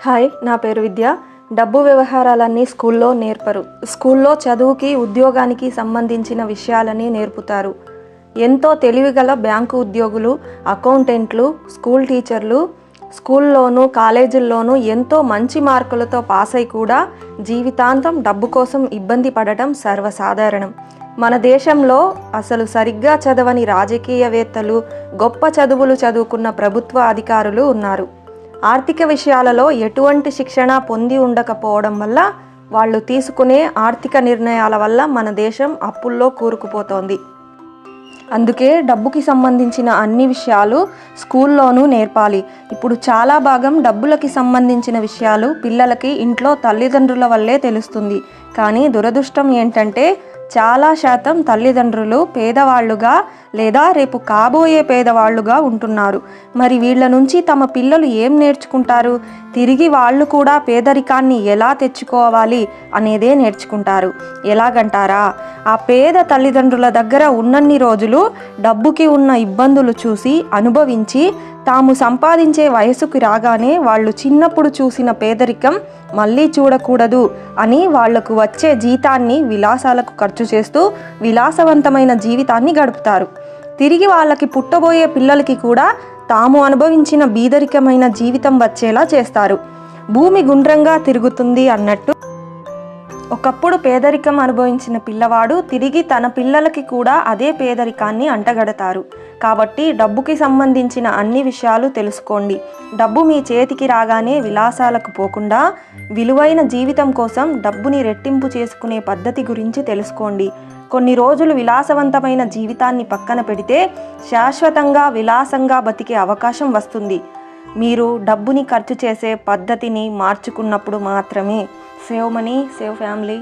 Hi, నా పేరు విద్య. డబ్బు వ్యవహారాలన్నీ స్కూల్లో నేర్పరు. స్కూల్లో చదువుకి ఉద్యోగానికి సంబంధించిన విషయాలని నేర్పుతారు. ఎంతో తెలివిగల బ్యాంకు ఉద్యోగులు, అకౌంటెంట్లు, స్కూల్ టీచర్లు స్కూల్లోనూ కాలేజీల్లోనూ ఎంతో మంచి మార్కులతో పాస్ అయి కూడా జీవితాంతం డబ్బు కోసం ఇబ్బంది పడటం సర్వసాధారణం. మన దేశంలో అసలు సరిగ్గా చదవని రాజకీయవేత్తలు, గొప్ప చదువులు చదువుకున్న ప్రభుత్వ అధికారులు ఉన్నారు. ఆర్థిక విషయాలలో ఎటువంటి శిక్షణ పొంది ఉండకపోవడం వల్ల వాళ్ళు తీసుకునే ఆర్థిక నిర్ణయాల వల్ల మన దేశం అప్పుల్లో కూరుకుపోతోంది. అందుకే డబ్బుకి సంబంధించిన అన్ని విషయాలు స్కూల్లోనూ నేర్పాలి. ఇప్పుడు చాలా భాగం డబ్బులకి సంబంధించిన విషయాలు పిల్లలకి ఇంట్లో తల్లిదండ్రుల వల్లే తెలుస్తుంది. కానీ దురదృష్టం ఏంటంటే చాలా శాతం తల్లిదండ్రులు పేదవాళ్ళుగా లేదా రేపు కాబోయే పేదవాళ్ళుగా ఉంటున్నారు. మరి వీళ్ళ నుంచి తమ పిల్లలు ఏం నేర్చుకుంటారు? తిరిగి వాళ్ళు కూడా పేదరికాన్ని ఎలా తెచ్చుకోవాలి అనేదే నేర్చుకుంటారు. ఎలాగంటారా? ఆ పేద తల్లిదండ్రుల దగ్గర ఉన్నన్ని రోజులు డబ్బుకి ఉన్న ఇబ్బందులు చూసి అనుభవించి తాము సంపాదించే వయసుకు రాగానే వాళ్ళు చిన్నప్పుడు చూసిన పేదరికం మళ్ళీ చూడకూడదు అని వాళ్లకు వచ్చే జీతాన్ని విలాసాలకు ఖర్చు చేస్తూ విలాసవంతమైన జీవితాన్ని గడుపుతారు. తిరిగి వాళ్ళకి పుట్టబోయే పిల్లలకి కూడా తాము అనుభవించిన బీదరికమైన జీవితం వచ్చేలా చేస్తారు. భూమి గుండ్రంగా తిరుగుతుంది అన్నట్టు ఒకప్పుడు పేదరికం అనుభవించిన పిల్లవాడు తిరిగి తన పిల్లలకి కూడా అదే పేదరికాన్ని అంటగడతారు. కాబట్టి డబ్బుకి సంబంధించిన అన్ని విషయాలు తెలుసుకోండి. డబ్బు మీ చేతికి రాగానే విలాసాలకు పోకుండా విలువైన జీవితం కోసం డబ్బుని రెట్టింపు చేసుకునే పద్ధతి గురించి తెలుసుకోండి. కొన్ని రోజులు విలాసవంతమైన జీవితాన్ని పక్కన పెడితే శాశ్వతంగా విలాసంగా బతికే అవకాశం వస్తుంది. మీరు డబ్బుని ఖర్చు చేసే పద్ధతిని మార్చుకున్నప్పుడు మాత్రమే. Save money, save family.